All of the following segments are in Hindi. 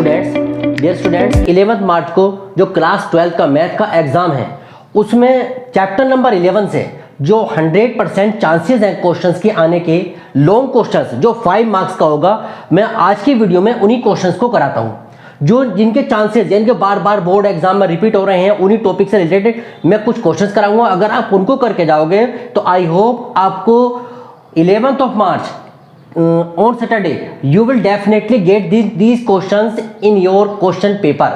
डियर स्टूडेंट्स 11 मार्च को जो क्लास 12 का मैथ का एग्जाम है उसमें चैप्टर नंबर 11 से जो 100% चांसेस हैं क्वेश्चंस के आने के लॉन्ग क्वेश्चंस जो 5 मार्क्स का होगा, मैं आज की वीडियो में उन्हीं क्वेश्चंस को कराता हूं जो जिनके चांसेस जिनके बार बार बोर्ड एग्जाम में रिपीट हो रहे हैं। उन्हीं टॉपिक से रिलेटेड मैं कुछ क्वेश्चंस कराऊंगा। अगर आप उनको करके जाओगे तो आई होप आपको 11th of March on Saturday you will definitely get these questions in your question paper।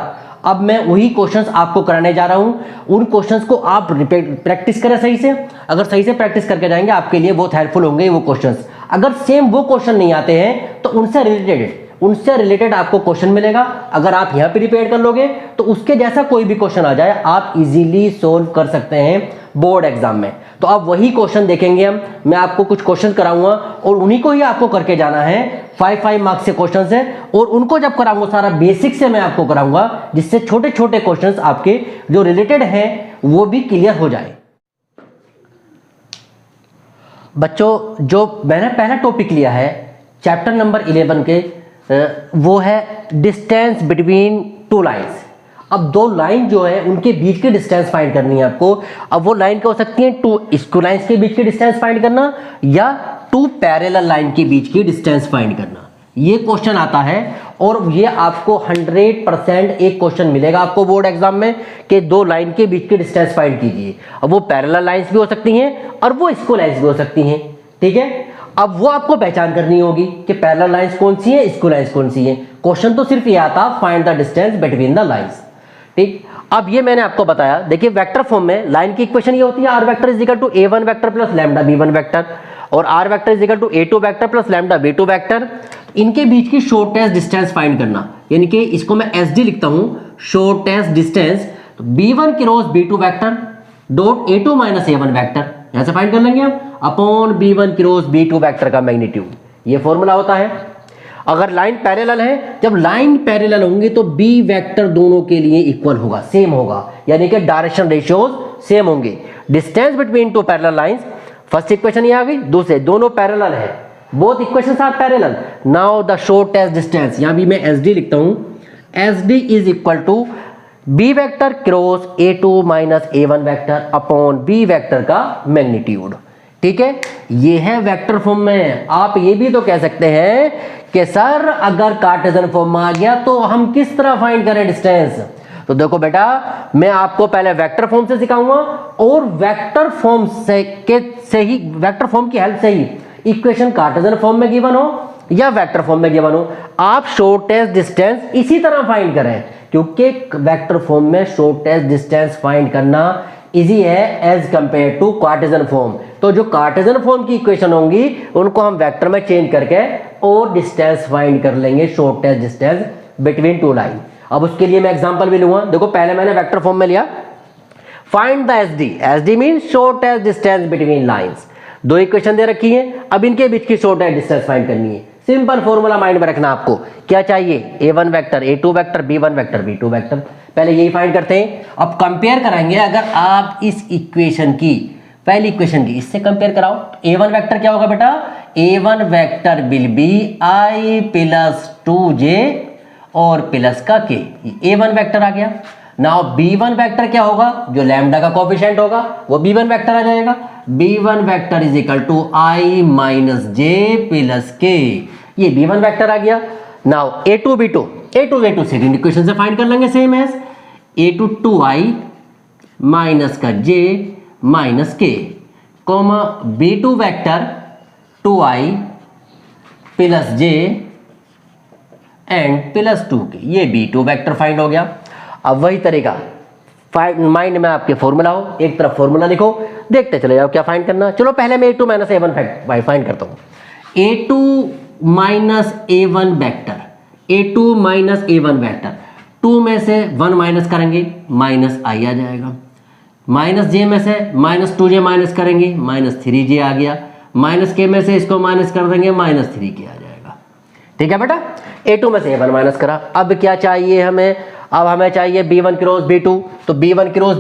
अब मैं वही क्वेश्चंस आपको कराने जा रहा हूं। उन क्वेश्चंस को आप प्रैक्टिस करें सही से। अगर सही से प्रैक्टिस करके जाएंगे आपके लिए बहुत हेल्पफुल होंगे वो क्वेश्चंस। अगर सेम वो क्वेश्चन नहीं आते हैं तो उनसे रिलेटेड आपको क्वेश्चन मिलेगा। अगर आप यहाँ प्रिपेयर कर लोगे तो उसके जैसा कोई भी क्वेश्चन आ जाए आप इजीली सोल्व कर सकते हैं बोर्ड एग्जाम में। तो आप वही क्वेश्चन देखेंगे मैं आपको कुछ क्वेश्चन कराऊंगा और उन्हीं को ही आपको करके जाना है। 5 मार्क्स से क्वेश्चन है और उनको जब कराऊंगा सारा बेसिक से मैं आपको कराऊंगा जिससे छोटे छोटे क्वेश्चंस आपके जो रिलेटेड हैं वो भी क्लियर हो जाए। बच्चों जो मैंने पहला टॉपिक लिया है चैप्टर नंबर 11 के वो है डिस्टेंस बिटवीन टू लाइंस। अब दो लाइन जो है उनके बीच की डिस्टेंस फाइंड करनी है आपको। अब वो लाइन क्या हो सकती है, टू स्क्यू लाइंस के बीच की डिस्टेंस फाइंड करना या टू पैरेलल लाइन के बीच की डिस्टेंस फाइंड करना। ये क्वेश्चन आता है और ये आपको 100% एक क्वेश्चन मिलेगा आपको बोर्ड एग्जाम में कि दो लाइन के बीच की डिस्टेंस फाइंड कीजिए। अब वो पैरेलल लाइंस भी हो सकती हैं और वो स्क्यू लाइंस भी हो सकती हैं, ठीक है। अब वो आपको पहचान करनी होगी कि पैरेलल लाइंस कौन सी है, स्क्यू लाइंस कौन सी है। क्वेश्चन तो सिर्फ ये आता find the distance between the lines, ठीक। अब ये मैंने आपको बताया, देखिए वेक्टर फॉर्म में लाइन की इक्वेशन ये होती है R vector is equal to a1 vector plus lambda b1 vector और R vector is equal to a2 vector plus lambda b2 vector. इनके बीच की शॉर्टेस्ट डिस्टेंस फाइंड करना, यानी कि इसको मैं sd लिखता हूं शॉर्टेस्ट डिस्टेंस। तो b1 क्रॉस b2 vector dot a2 minus a1 vector यहां से फाइंड कर लेंगे हम अपॉन b1 क्रॉस b2 वेक्टर का मैग्नीट्यूड। ये फॉर्मूला होता है। अगर लाइन पैरेलल है, जब लाइन पैरेलल होंगे तो बी वेक्टर दोनों के लिए इक्वल होगा, सेम होगा, यानी कि डायरेक्शन रेशियोज सेम होंगे। Distance between two parallel lines, first equation ये आ गई। दूसरे दोनों पैरेलल है, both equations are parallel. Now the shortest distance, यहां भी मैं SD लिखता हूं, SD is equal to b vector cross a2 minus a1 vector upon b vector का मैग्नीट्यूड, ठीक है। ये है वेक्टर फॉर्म में। आप ये भी तो कह सकते हैं कि सर अगर कार्टेशियन फॉर्म में आ गया तो हम किस तरह फाइंड करें डिस्टेंस। तो देखो बेटा मैं आपको पहले वेक्टर फॉर्म से सिखाऊंगा और वेक्टर फॉर्म से ही वेक्टर फॉर्म की हेल्प से ही इक्वेशन कार्टेशियन फॉर्म में गिवन हो या वेक्टर फॉर्म में गिवन हो आप शॉर्टेस्ट डिस्टेंस इसी तरह फाइंड करें, क्योंकि वेक्टर फॉर्म में शॉर्टेस्ट डिस्टेंस फाइंड करना इजी है as compare to Cartesian form. तो जो कार्टेशियन फॉर्म की इक्वेशन होंगी उनको हम वेक्टर में चेंज करके और डिस्टेंस फाइंड कर लेंगे, shortest distance between to line. अब उसके लिए मैं एग्जांपल भी लूंगा। देखो पहले मैंने वेक्टर फॉर्म में लिया find the SD means shortest distance between lines. दो इक्वेशन दे रखी है, अब इनके बीच की शॉर्टेस्ट डिस्टेंस फाइंड करनी है। सिंपल फॉर्मूला माइंड में रखना आपको, क्या चाहिए a1 vector a2 vector b1 vector b2 vector. पहले यही फाइंड करते हैं। अब कंपेयर कराएंगे, अगर आप इस इक्वेशन की पहली इक्वेशन की इससे कंपेयर कराओ तो a1 वेक्टर क्या होगा बेटा, a1 vector will be i plus 2j और प्लस का k, a1 वेक्टर आ गया। नाउ b1 वेक्टर क्या होगा, जो लैम्डा का कोएफिशिएंट होगा वो b1 वेक्टर आ जाएगा। b1 vector is equal to i minus j plus k, ये b1 वेक्टर आ गया। Now a2 b2 second equation से फाइंड कर लेंगे same as a2 2i minus का j minus k comma b2 vector 2i plus j and plus 2k, ये b2 वेक्टर फाइंड हो गया। अब वही तरीका माइंड में आपके फॉर्मूला हो, एक तरफ फॉर्मूला लिखो, देखते चले जाओ क्या फाइंड करना। चलो पहले मैं a2 माइनस a1 फाइंड करता हूँ। a2 minus a1 vector, a2 minus a1 vector, 2 में से 1 माइनस करेंगे माइनस i आ जाएगा, माइनस j में से माइनस 2j माइनस करेंगे माइनस 3j आ गया, माइनस k में से इसको माइनस कर देंगे माइनस 3k आ जाएगा, ठीक है बेटा। a2 में से a1 माइनस करा। अब क्या चाहिए हमें, अब हमें चाहिए b1 क्रॉस b2, तो b1 क्रॉस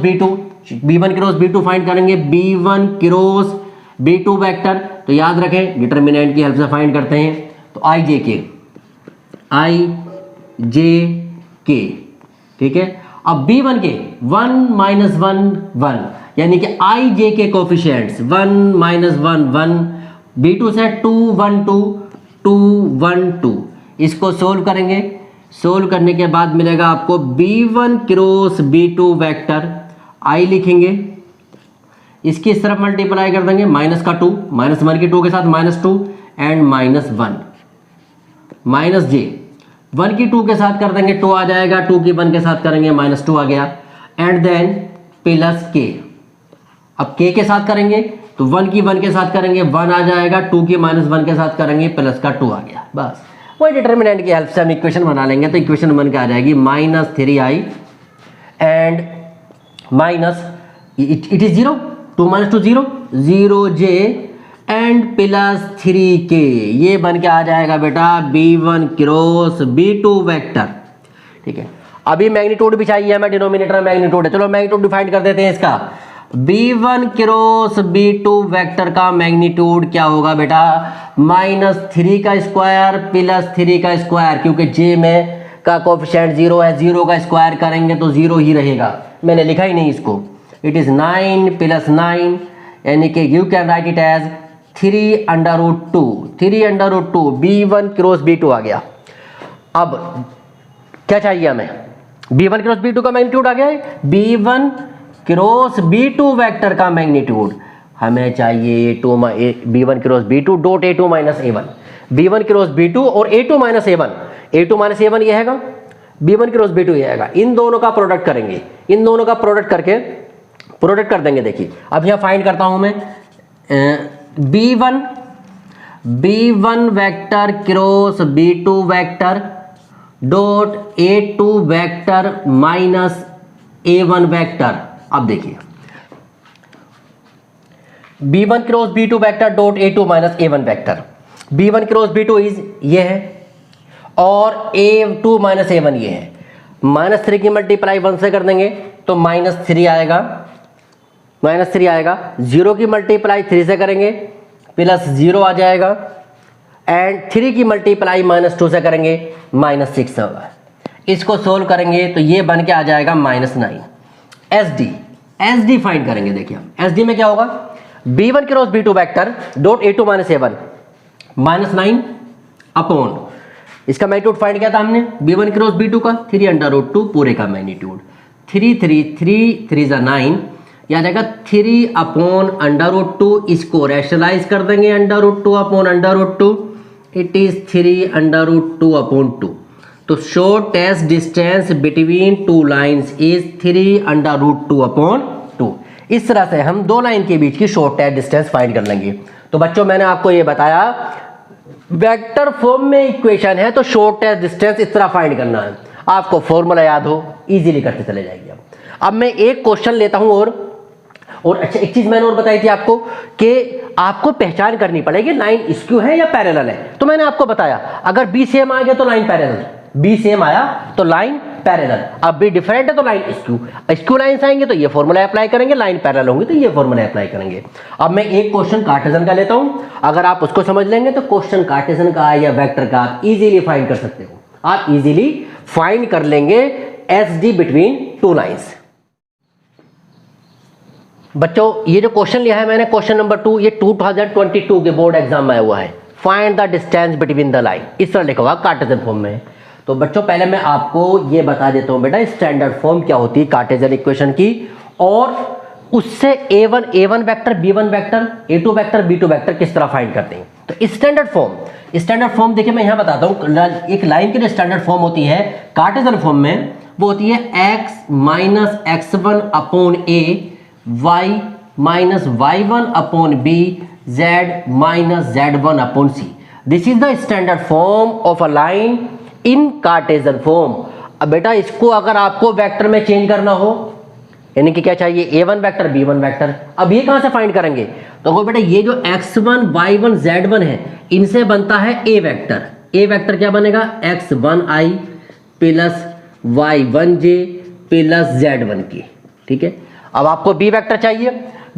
b2 फाइंड करेंगे, b1 क्रॉस b2 वेक्टर। तो याद रखें डिटरमिनेंट की हेल्प से फाइंड करते हैं। तो i j k, i जे के, ठीक है। अब B1 के 1 -1 1, यानी कि आई जे के कोफिशिएंट्स 1 -1 1, B2 से 2 1 2 2 1 2, इसको सोल्व करेंगे। सोल्व करने के बाद मिलेगा आपको B1 क्रॉस B2 वेक्टर, आई लिखेंगे, इसकी इस तरफ मल्टीप्लाई कर देंगे, माइनस का 2, -1 की 2 के साथ -2 एंड -1 माइनस जे 1 की 2 के साथ कर देंगे 2 आ जाएगा, 2 की 1 के साथ करेंगे -2 आ गया, एंड देन प्लस के। अब के के साथ करेंगे तो 1 की 1 के साथ करेंगे 1 आ जाएगा, 2 की -1 के साथ करेंगे प्लस का 2 आ गया। बस वही डिटर्मिनेंट की हेल्प से हम इक्वेशन बना लेंगे। तो इक्वेशन बन के आ जाएगी -3i and minus it is 0, 2 - 2 0 0j and plus 3k, ये बन के आ जाएगा बेटा B1 क्रॉस B2 वेक्टर, ठीक है। अभी मैग्नीट्यूड भी चाहिए हमें, डिनोमिनेटर मैग्नीट्यूड है, चलो मैग्नीट्यूड डिफाइन कर देते हैं इसका। B1 क्रॉस B2 वेक्टर का मैग्नीट्यूड क्या होगा बेटा, -3 का स्क्वायर प्लस 3 का स्क्वायर, क्योंकि J में का कोफिशिएंट 0 है, 0 का स्क्वायर करेंगे तो 0 ही रहेगा, मैंने लिखा ही नहीं इसको। इट इज 9 + 9, यानी कि you can write it as 3√2 3√2 B1 क्रॉस B2 आ गया। अब क्या चाहिए हमें, B1 क्रॉस B2 का मैग्नीट्यूड आ गया है, B1 क्रॉस B2 वेक्टर का मैग्नीट्यूड हमें चाहिए B1 क्रॉस B2 dot A2 - A1, B1 क्रॉस B2 और A2 - A1 ये हैगा, B1 क्रॉस B2 ये हैगा, इन दोनों का प्रोडक्ट करेंगे, इन दोनों का प्रोडक्ट करके प्रोडक्ट कर देंगे। देखिए अब यहाँ फाइंड करता हूं मैं B1 vector cross B2 vector dot A2 vector minus A1 vector. अब देखिए B1 क्रॉस B2 vector dot A2 - A1 vector, B1 क्रॉस B2 इज ये है और A2 - A1 ये है। -3 की मल्टीप्लाई 1 से कर देंगे तो -3 आएगा, -3 आएगा, 0 की मल्टीप्लाई 3 से करेंगे प्लस 0 आ जाएगा, एंड 3 की मल्टीप्लाई -2 से करेंगे -6 होगा। इसको सोल्व करेंगे तो ये बन के आ जाएगा -9। एसडी फाइंड करेंगे। देखिए एसडी में क्या होगा, B1 क्रॉस B2 vector dot A2 - A1 -9 upon, इसका मैग्नीट्यूड फाइंड किया था हमने B1 क्रॉस B2 का 3√2 पूरे का मैग्नीट्यूड, 3 3 3 3 9 या जाएगा 3/√2, इसको रैशनलाइज कर देंगे √2 अपॉन √2, इट इज 3/2/2। तो shortest distance between two lines is 3/2/2। इस तरह से हम दो लाइन के बीच की शॉर्टेस्ट डिस्टेंस फाइंड कर लेंगे। तो बच्चों मैंने आपको ये बताया वेक्टर फॉर्म में इक्वेशन है तो शॉर्टेस्ट डिस्टेंस इस तरह फाइंड करना है, आपको फॉर्मूला याद हो इजीली करते चले जाएंगे। अब मैं एक क्वेश्चन लेता हूं और अच्छा एक चीज मैंने और बताई थी आपको कि आपको पहचान करनी पड़ेगी लाइन स्क्यू है या पैरेलल है। तो मैंने आपको बताया अगर बी सेम आ गया तो लाइन पैरेलल, बी सेम आया तो लाइन पैरेलल, अब बी डिफरेंट है तो लाइन स्क्यू, स्क्यू लाइंस आएंगे तो ये फॉर्मूला अप्लाई करेंगे, लाइन पैरेलल होंगी तो ये फॉर्मूला अप्लाई करेंगे। अब मैं एक क्वेश्चन कार्टेशियन का लेता हूं, अगर आप उसको समझ लेंगे तो क्वेश्चन कार्टेशियन का या वेक्टर का आप इजीली फाइंड कर सकते हो, आप इजीली फाइंड कर लेंगे एसडी बिटवीन टू लाइंस। बच्चों ये जो क्वेश्चन लिया है मैंने क्वेश्चन नंबर 2, ये 2022 के बोर्ड एग्जाम में आया हुआ है, find the distance between the line, इस तरह लिखा हुआ कार्टेशियन फॉर्म में। तो बच्चों पहले मैं आपको ये बता देता हूं बेटा स्टैंडर्ड फॉर्म क्या होती है कार्टेशियन इक्वेशन की, और उससे A1 vector, B1 vector, A2 vector, B2 vector किस तरह फाइंड करते हैं। तो स्टैंडर्ड फॉर्म देखिए मैं यहां बताता हूं, एक लाइन की जो स्टैंडर्ड फॉर्म होती है कार्टेशियन फॉर्म में वो होती है x minus x1 upon a, y minus y1 upon b, z minus z1 upon c। This is the standard form of a line in Cartesian form. अब बेटा इसको अगर आपको वेक्टर में चेंज करना हो यानी कि क्या चाहिए A1 वेक्टर, B1 वेक्टर, अब ये कहां से फाइंड करेंगे। तो बेटा ये जो x1 y1 z1 है इनसे बनता है A वेक्टर, A वेक्टर क्या बनेगा x1i plus y1j plus z1k, ठीक है। अब आपको B वेक्टर चाहिए,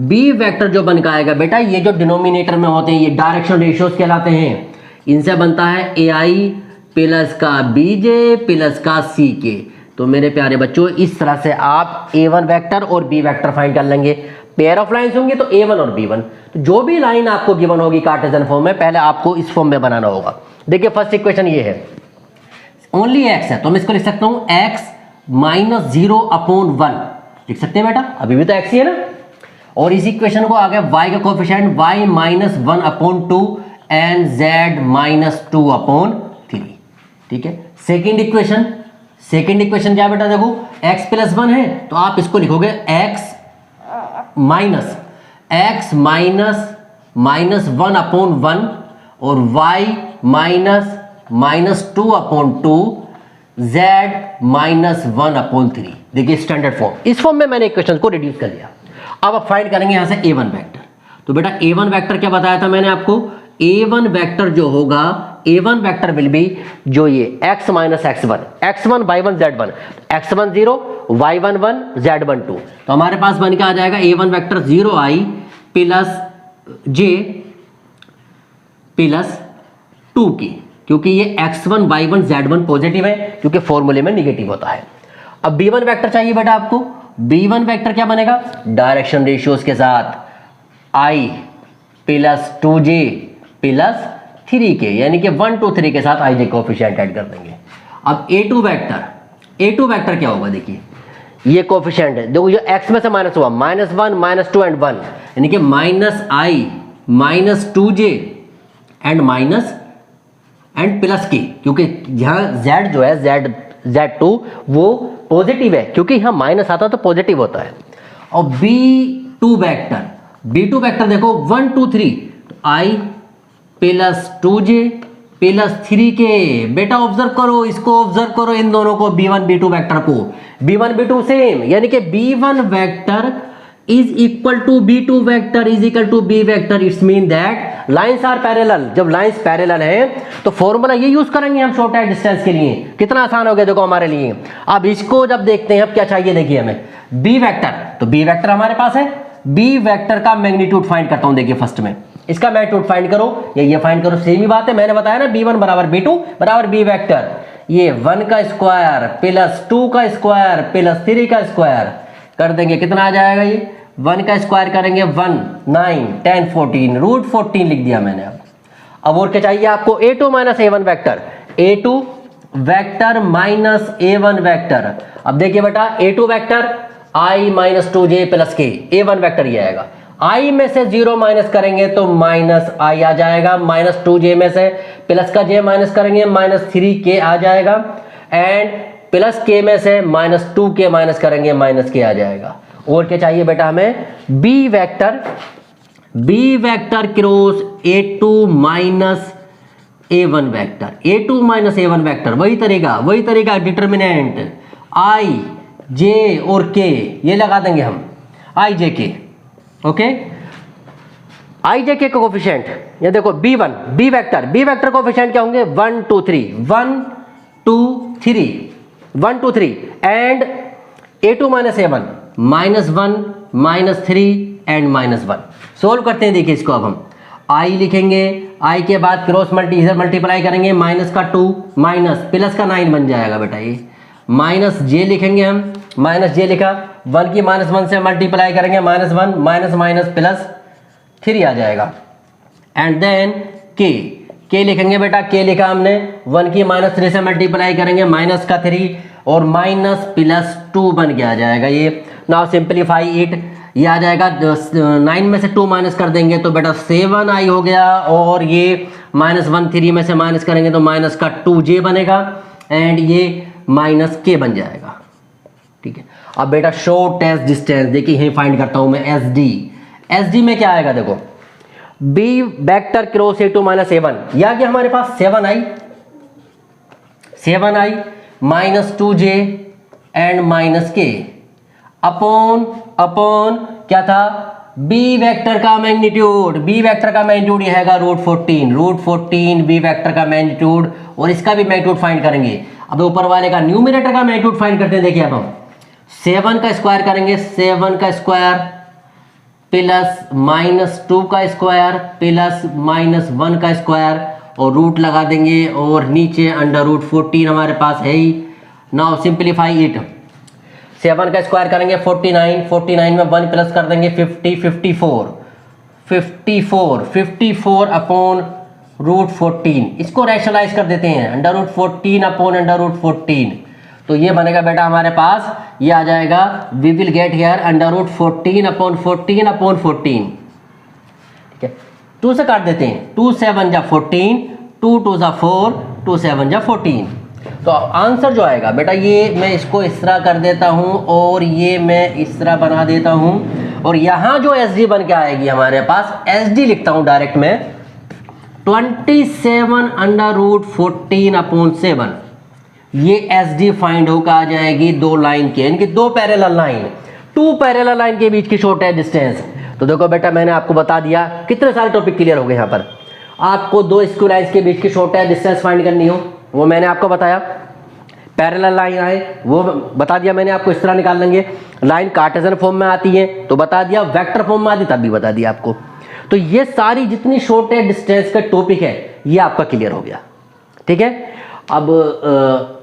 B वेक्टर जो बन के आएगा बेटा ये जो डिनोमिनेटर में होते हैं ये डायरेक्शन रेशियोज कहलाते हैं, इनसे बनता है ai प्लस का बीजे प्लस का सी के। तो मेरे प्यारे बच्चों इस तरह से आप A1 वेक्टर और B वेक्टर फाइंड कर लेंगे। पेयर ऑफ लाइंस होंगे तो A1 और B1। तो जो भी लाइन आपको गिवन होगी कार्टेशियन फॉर्म में, पहले आपको इस फॉर्म में बनाना होगा। देखिए फर्स्ट इक्वेशन ये है, ओनली x है तो मैं इसको लिख सकता हूं x माइनस 0/1 लिख सकते हैं बेटा, अभी भी तो x ही है ना। और इस इक्वेशन को आगे y का coefficient y minus 1/2 and z minus 2/3। ठीक है। सेकेंड इक्वेशन क्या बेटा, देखो x प्लस 1 है तो आप इसको लिखोगे x माइनस 1/1 और y माइनस 2/2 z माइनस 1/3। देखिए स्टैंडर्ड फॉर्म, इस फॉर्म में मैंने इक्वेशन को रिड्यूस कर दिया। अब आप फाइंड करेंगे यहां से A1 वेक्टर। तो बेटा A1 वेक्टर क्या बताया था मैंने आपको, A1 वेक्टर जो होगा, A1 वेक्टर विल बी जो ये x minus x1 y1 z1 x1 0 y1 1 z1 2। तो हमारे पास बन के आ जाएगा A1 vector 0i plus j plus 2k, क्योंकि ये x1 y1 z1 पॉजिटिव है क्योंकि फॉर्मूले में निगेटिव होता है। अब B1 वेक्टर चाहिए बेटा आपको। B1 वेक्टर क्या बनेगा, डायरेक्शन रेशियोज के साथ i plus 2j plus 3k, यानी कि 1 2 3 के साथ ij कोएफिशिएंट ऐड कर देंगे। अब A2 वेक्टर क्या होगा, देखिए ये कोएफिशिएंट है, देखो ये x में से माइनस हुआ, -1 -2 एंड 1, यानी कि -i minus 2j and plus k, क्योंकि यहाँ z जो है z2 वो पॉजिटिव है, क्योंकि यहाँ माइनस आता तो पॉजिटिव होता है। और B2 वेक्टर देखो 1 2 3 i plus 2j plus 3k। बेटा ऑब्जर्व करो, इसको ऑब्जर्व करो, इन दोनों को B1 B2 वेक्टर को, B1 B2 सेम, यानी कि B1 vector is equal to B2 vector is equal to B vector. It's mean that lines are parallel. जब लाइंस पैरेलल है तो फॉर्मूला ये यूज करेंगे हम शॉर्ट डिस्टेंस के लिए। कितना आसान हो गया देखो हमारे लिए। अब इसको जब देखते हैं, अब क्या चाहिए देखिए हमें, B वेक्टर। तो B वेक्टर हमारे पास है, B वेक्टर का मैग्नीट्यूड फाइंड करता हूं। देखिए फर्स्ट में इसका मैग्नीट्यूड फाइंड करो या ये फाइंड करो, सेम ही बात है। मैंने बताया ना B1 बराबर B2 बराबर B वेक्टर, ये 1 का स्क्वायर प्लस 2 का स्क्वायर प्लस 3 का स्क्वायर कर देंगे, कितना आ जाएगा, ये 1 का स्क्वायर करेंगे 1 9 10 14 रूट 14 लिख दिया मैंने। अब और क्या चाहिए आपको, A2 minus A1 vector, A2 vector minus A1 vector. अब देखिए बेटा A2 vector i minus 2j plus k, A1 vector ये आएगा, i में से 0 माइनस करेंगे तो माइनस i आ जाएगा, माइनस 2j में से प्लस का j माइनस करेंगे माइनस 3k आ जाएगा, एंड प्लस k में से माइनस 2k माइनस करेंगे माइनस k आ जाएगा। और क्या चाहिए बेटा हमें, B vector cross A2 minus A1 vector, A2 minus A1 vector, वही तरीका डिटर्मिनेंट i j और k ये लगा देंगे हम, i j k। Okay, i j k का कोएफिशिएंट ये देखो B वेक्टर कोएफिशिएंट क्या होंगे, 1 2 3 and A2 minus A1 -1 -3 and -1। Solve करते हैं, देखिए इसको अब हम i लिखेंगे, i के बाद क्रॉस मल्टीप्लाई करेंगे, माइनस का 2 माइनस प्लस का 9 बन जाएगा बेटा, ये माइनस j लिखेंगे हम, माइनस j लिखा, 1 की -1 से मल्टीप्लाई करेंगे -1 माइनस माइनस प्लस 3 आ जाएगा, एंड देन k लिखेंगे बेटा, k लिखा हमने, 1 की -3 से मल्टीप्लाई करेंगे माइनस का 3 और माइनस प्लस 2 बन के आ जाएगा ये। नाउ सिंपलीफाई इट, ये आ जाएगा 9 में से 2 माइनस कर देंगे तो बेटा 7i हो गया, और ये -1 3 में से माइनस करेंगे तो माइनस का 2j बनेगा, एंड ये माइनस k बन जाएगा। ठीक है, अब बेटा शॉर्टेस्ट डिस्टेंस देखिए यही फाइंड करता हूं मैं, SD में क्या आएगा देखो, B vector cross A2 minus A1, या कि हमारे पास 7i minus 2j and minus k upon क्या था, B वेक्टर का मैग्नीट्यूड, ये हैगा रूट 14 B वेक्टर का मैग्नीट्यूड, और इसका भी मैग्नीट्यूड फाइंड करेंगे। अब ऊपर वाले का न्यूमरेटर का मैग्नीट्यूड फाइंड करते हैं। देखिए अब हम 7 का स्क्वायर करेंगे, 7 का स्क्वायर प्लस -2 का स्क्वायर प्लस -1 का स्क्वायर और रूट लगा देंगे और नीचे अंडर रूट 14 हमारे पास है ही। नाउ सिंप्लीफाई इट, 7 का स्क्वायर करेंगे 49, 49 में 1 प्लस कर देंगे 50, 54 अपॉन रूट 14, इसको रैशनलाइज कर देते हैं under root 14 upon under root 14, तो ये बनेगा बेटा हमारे पास, ये आ जाएगा we will get here under root 14 upon 14 upon 14, ठीक है। 2 से काट देते हैं, 2 7 जा 14, 2 2 जा 4, 2 7 जा 14, तो आंसर जो आएगा बेटा ये मैं इसको इस तरह कर देता हूँ और ये मैं इस तरह बना देता हूँ, और यहाँ जो एस डी बन के आएगी हमारे पास, एस डी लिखता हूँ डायरेक्ट में 27 अंडर रूट 14 अपॉन 7, ये एस डी फाइंड होकर आ जाएगी दो लाइन के, यानी कि दो parallel line, two parallel line के बीच की शॉर्टेस्ट डिस्टेंस। तो देखो बेटा मैंने आपको बता दिया, कितने सारे टॉपिक क्लियर हो गए यहाँ पर। आपको दो स्क्वायर लाइन्स के बीच की शॉर्टेस्ट डिस्टेंस फाइंड करनी हो वो मैंने आपको बताया, पैरेलल लाइन आए वो बता दिया मैंने आपको, इस तरह निकाल लेंगे। लाइन कार्टेशियन फॉर्म में आती है तो बता दिया, वेक्टर फॉर्म में आती तब भी बता दिया आपको। तो ये सारी जितनी शॉर्टेस्ट डिस्टेंस का टॉपिक है ये आपका क्लियर हो गया, ठीक है। अब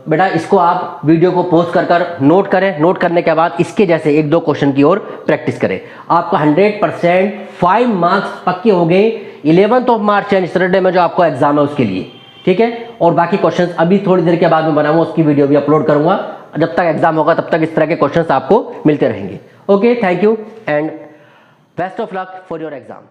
बेटा इसको आप वीडियो को पॉज कर नोट करें, नोट करने के बाद इसके जैसे 1-2 क्वेश्चन की ओर प्रैक्टिस करें। आपका 100% 5 मार्क्स पक्के हो गए 11 मार्च यानी सैटरडे में जो आपका एग्जाम है उसके लिए, ठीक है। और बाकी क्वेश्चंस अभी थोड़ी देर के बाद में बनाऊंगा, उसकी वीडियो भी अपलोड करूंगा। जब तक एग्जाम होगा तब तक इस तरह के क्वेश्चंस आपको मिलते रहेंगे। Okay, thank you and best of luck for your exam.